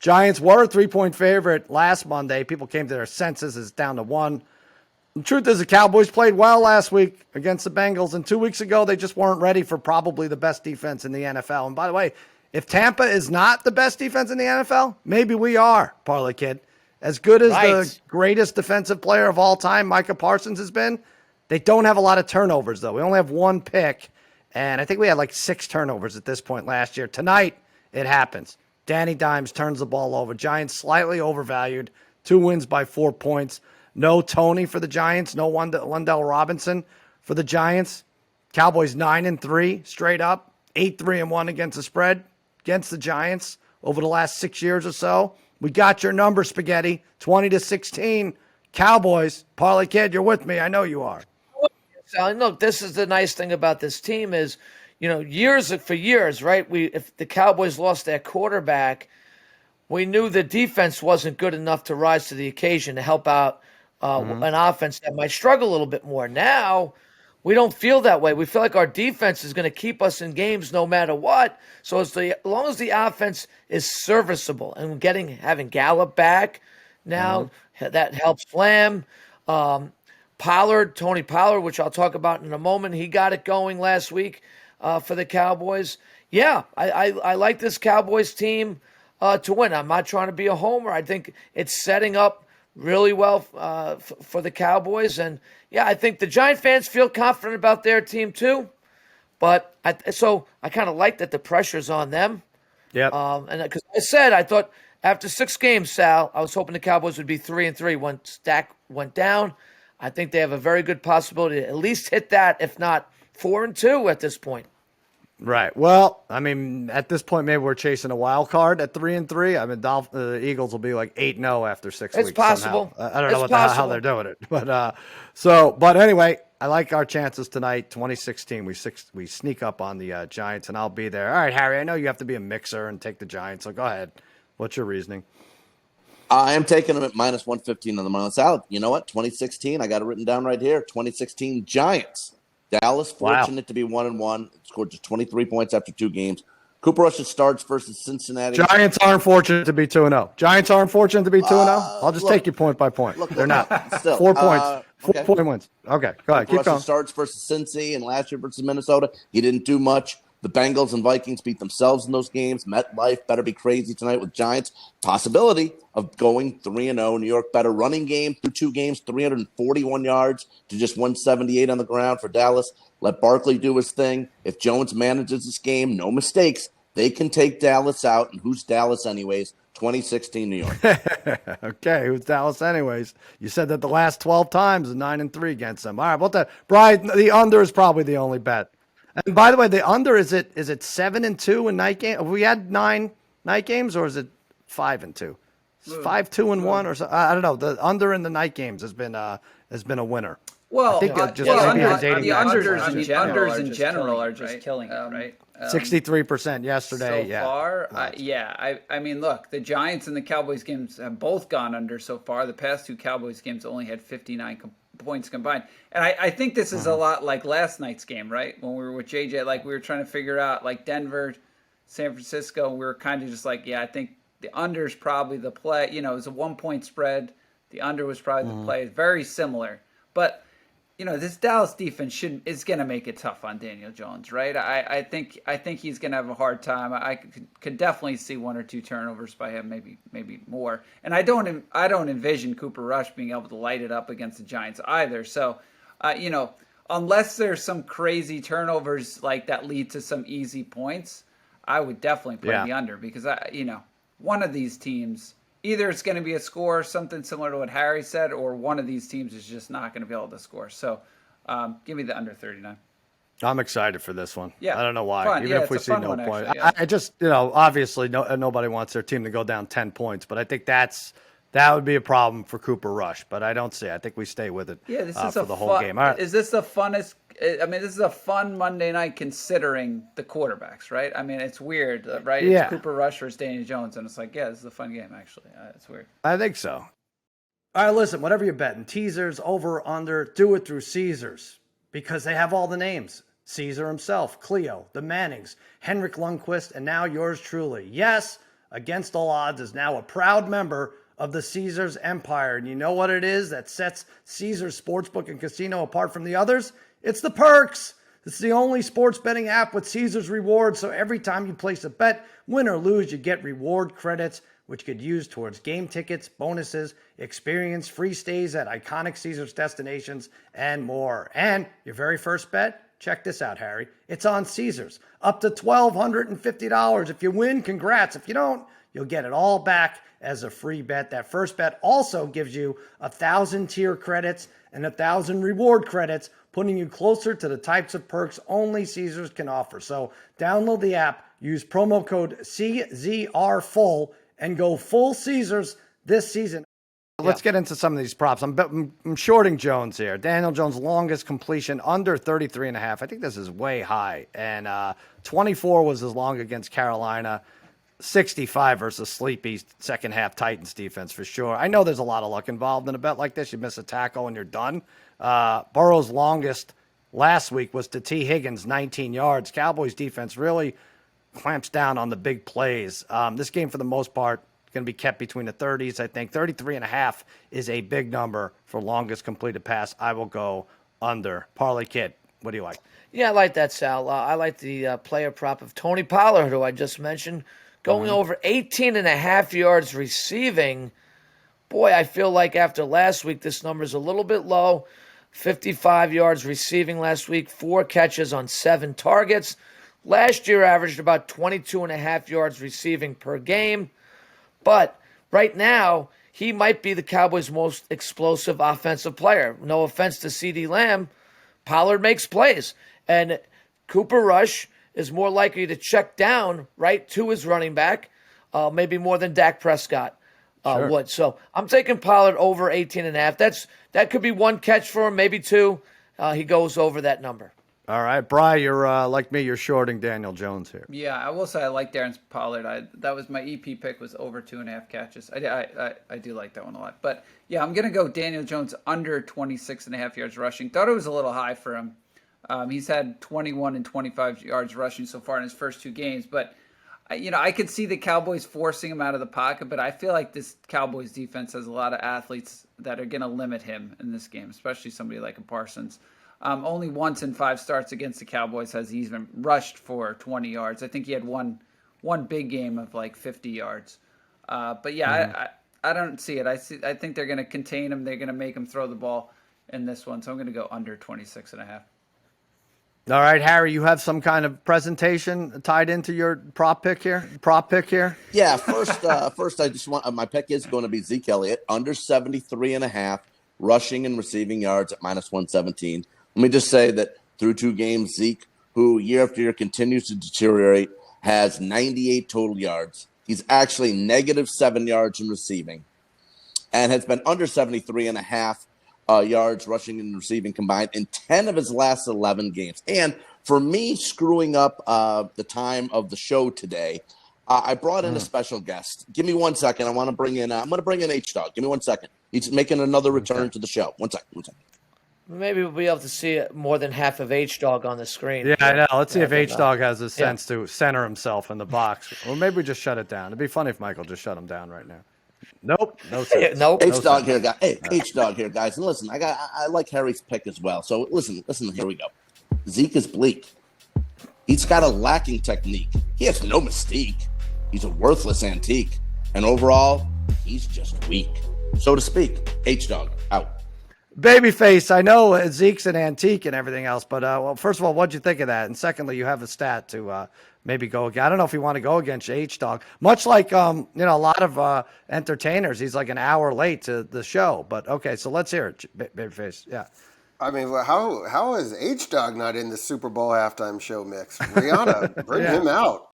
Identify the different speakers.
Speaker 1: Giants were a 3-point favorite last Monday. People came to their senses. It's down to 1. The truth is the Cowboys played well last week against the Bengals, and 2 weeks ago they just weren't ready for probably the best defense in the NFL. And by the way, if Tampa is not the best defense in the NFL, maybe we are, Parlay Kid. As good as the greatest defensive player of all time, Micah Parsons, has been, they don't have a lot of turnovers, though. We only have 1 pick, and I think we had like 6 turnovers at this point last year. Tonight, it happens. Danny Dimes turns the ball over. Giants slightly overvalued. 2 wins by 4 points. No Tony for the Giants. No Wendell Robinson for the Giants. Cowboys 9-3 straight up. 8-3-1 against the spread against the Giants over the last 6 years or so. We got your number, Spaghetti. 20-16. Cowboys. Parlay Kid, you're with me. I know you are.
Speaker 2: Look, this is the nice thing about this team is, for years, right? If the Cowboys lost their quarterback, we knew the defense wasn't good enough to rise to the occasion to help out an offense that might struggle a little bit more. Now, we don't feel that way. We feel like our defense is going to keep us in games no matter what. So as long as the offense is serviceable and having Gallup back now, that helps Lamb. Tony Pollard, which I'll talk about in a moment, he got it going last week for the Cowboys. Yeah, I like this Cowboys team to win. I'm not trying to be a homer. I think it's setting up really well for the Cowboys. And, yeah, I think the Giant fans feel confident about their team too. But I kind of like that the pressure's on them.
Speaker 1: Yeah.
Speaker 2: And because I thought after 6 games, Sal, I was hoping the Cowboys would be 3-3 when Dak went down. I think they have a very good possibility to at least hit that, if not 4-2 at this point.
Speaker 1: Right. Well, I mean, at this point, maybe we're chasing a wild card at 3-3. I mean, the Eagles will be like 8-0 after 6 weeks.
Speaker 2: It's possible.
Speaker 1: I don't know how they're doing it, but anyway, I like our chances tonight. 2016, we sneak up on the Giants, and I'll be there. All right, Harry. I know you have to be a mixer and take the Giants, so go ahead. What's your reasoning?
Speaker 3: I am taking them at -115 on the money. Sal, you know what? 2016, I got it written down right here. 2016 Giants. Dallas fortunate to be 1-1. Scored just 23 points after 2 games. Cooper Rush starts versus Cincinnati.
Speaker 1: Giants aren't fortunate to be 2-0. Giants aren't fortunate to be 2-0. I'll just take you point by point. They're not.
Speaker 3: Still,
Speaker 1: 4 points. 4-point wins. Okay, go ahead. Keep going.
Speaker 3: Starts versus Cincy, and last year versus Minnesota, he didn't do much. The Bengals and Vikings beat themselves in those games. MetLife better be crazy tonight with Giants. Possibility of going 3-0. New York better running game through 2 games, 341 yards to just 178 on the ground for Dallas. Let Barkley do his thing. If Jones manages this game, no mistakes, they can take Dallas out. And who's Dallas anyways? 2016 New York.
Speaker 1: Okay, who's Dallas anyways? You said that the last 12 times is 9-3 against them. All right, what Brian, the under is probably the only bet. And by the way, the under, is it 7-2 in night game? Have we had 9 night games, or is it 5-2? 5-2-1 or so? I don't know. The under in the night games has been a winner.
Speaker 4: Well,
Speaker 1: I think
Speaker 4: the unders in general are just killing it, right?
Speaker 1: 63% yesterday.
Speaker 4: So far, I mean, look, the Giants and the Cowboys games have both gone under so far. The past 2 Cowboys games only had 59 points combined. And I think this is a lot like last night's game, right? When we were with JJ, like we were trying to figure out like Denver, San Francisco, we were kind of just like, I think the under is probably the play. It was a 1-point spread. The under was probably the play. Very similar. But this Dallas defense is going to make it tough on Daniel Jones, right? I think he's going to have a hard time. I could definitely see 1 or 2 turnovers by him, maybe more. And I don't envision Cooper Rush being able to light it up against the Giants either. So, unless there's some crazy turnovers like that lead to some easy points, I would definitely play the under because one of these teams. Either it's going to be a score, something similar to what Harry said, or one of these teams is just not going to be able to score. So give me the under 39.
Speaker 1: I'm excited for this one.
Speaker 4: Yeah.
Speaker 1: I don't know why.
Speaker 4: Fun.
Speaker 1: Even if we see no point.
Speaker 4: Actually, yeah.
Speaker 1: I just, obviously nobody wants their team to go down 10 points, but I think that would be a problem for Cooper Rush. But I don't see it. I think we stay with it for the whole game. All right.
Speaker 4: Is this the funnest? I mean, this is a fun Monday night considering the quarterbacks, right? I mean, it's weird, right?
Speaker 1: Yeah.
Speaker 4: It's Cooper Rush versus Daniel Jones, and it's like, this is a fun game, actually. It's weird.
Speaker 1: I think so. All right, listen, whatever you're betting, teasers, over, under, do it through Caesars because they have all the names. Caesar himself, Cleo, the Mannings, Henrik Lundqvist, and now yours truly. Yes, against all odds, is now a proud member of the Caesars empire. And you know what it is that sets Caesars Sportsbook and Casino apart from the others? It's the perks. It's the only sports betting app with Caesars rewards. So every time you place a bet, win or lose, you get reward credits, which could use towards game tickets, bonuses, experience, free stays at iconic Caesars destinations, and more. And your very first bet, check this out, Harry. It's on Caesars. Up to $1,250. If you win, congrats. If you don't, you'll get it all back as a free bet. That first bet also gives you 1,000 tier credits and 1,000 reward credits, putting you closer to the types of perks only Caesars can offer. So download the app, use promo code CZRFULL, and go full Caesars this season. Let's get into some of these props. I'm shorting Jones here. Daniel Jones' longest completion under 33.5. I think this is way high. And 24 was his long against Carolina. 65 versus sleepy second half Titans defense for sure. I know there's a lot of luck involved in a bet like this. You miss a tackle and you're done. Burrow's longest last week was to T. Higgins, 19 yards. Cowboys defense really clamps down on the big plays. This game, for the most part, going to be kept between the 30s. I think 33.5 is a big number for longest completed pass. I will go under. Parlay Kid, what do you like?
Speaker 2: Yeah, I like that, Sal. I like the player prop of Tony Pollard, who I just mentioned, going over 18.5 yards receiving. Boy, I feel like after last week, this number is a little bit low. 55 yards receiving last week, 4 catches on 7 targets. Last year averaged about 22.5 yards receiving per game. But right now, he might be the Cowboys' most explosive offensive player. No offense to CeeDee Lamb, Pollard makes plays. And Cooper Rush is more likely to check down right to his running back, maybe more than Dak Prescott would. So I'm taking Pollard over 18.5. That could be 1 catch for him, maybe 2. He goes over that number.
Speaker 1: All right, Bri, you're like me. You're shorting Daniel Jones here.
Speaker 4: Yeah, I will say I like Darren Pollard. That was my EP pick, was over 2.5 catches. I do like that one a lot. But yeah, I'm gonna go Daniel Jones under 26.5 yards rushing. Thought it was a little high for him. He's had 21 and 25 yards rushing so far in his first 2 games. But I could see the Cowboys forcing him out of the pocket. But I feel like this Cowboys defense has a lot of athletes that are gonna limit him in this game, especially somebody like a Parsons. Only once in 5 starts against the Cowboys has he even rushed for 20 yards. I think he had one big game of like 50 yards. But yeah, I don't see it. I think they're going to contain him. They're going to make him throw the ball in this one. So I'm going to go under 26.5.
Speaker 1: All right, Harry, you have some kind of presentation tied into your prop pick here?
Speaker 3: Yeah, first I just want my pick is going to be Zeke Elliott under 73.5 rushing and receiving yards at -117. Let me just say that through 2 games, Zeke, who year after year continues to deteriorate, has 98 total yards. He's actually -7 yards in receiving and has been under 73.5 yards rushing and receiving combined in 10 of his last 11 games. And for me screwing up the time of the show today, I brought in a special guest. Give me 1 second. I'm going to bring in H-Dog. Give me 1 second. He's making another return to the show. 1 second.
Speaker 2: Maybe we'll be able to see more than half of H-Dog on the screen.
Speaker 1: Yeah, I know. Let's see if H-Dog has the sense to center himself in the box. Or maybe we just shut it down. It'd be funny if Michael just shut him down right now. Nope. No sense.
Speaker 2: Nope.
Speaker 3: H-Dog here, guys. Hey, H-Dog here, guys. And listen, I like Harry's pick as well. So listen, here we go. Zeke is bleak. He's got a lacking technique. He has no mystique. He's a worthless antique. And overall, he's just weak. So to speak. H-Dog, out.
Speaker 1: Babyface, I know Zeke's an antique and everything else, but well, first of all, what'd you think of that? And secondly, you have a stat to maybe go against. I don't know if you want to go against H-Dog. Much like a lot of entertainers, he's like an hour late to the show. But okay, so let's hear it, Babyface. Yeah.
Speaker 5: I mean, how is H-Dog not in the Super Bowl halftime show mix? Rihanna, bring him out.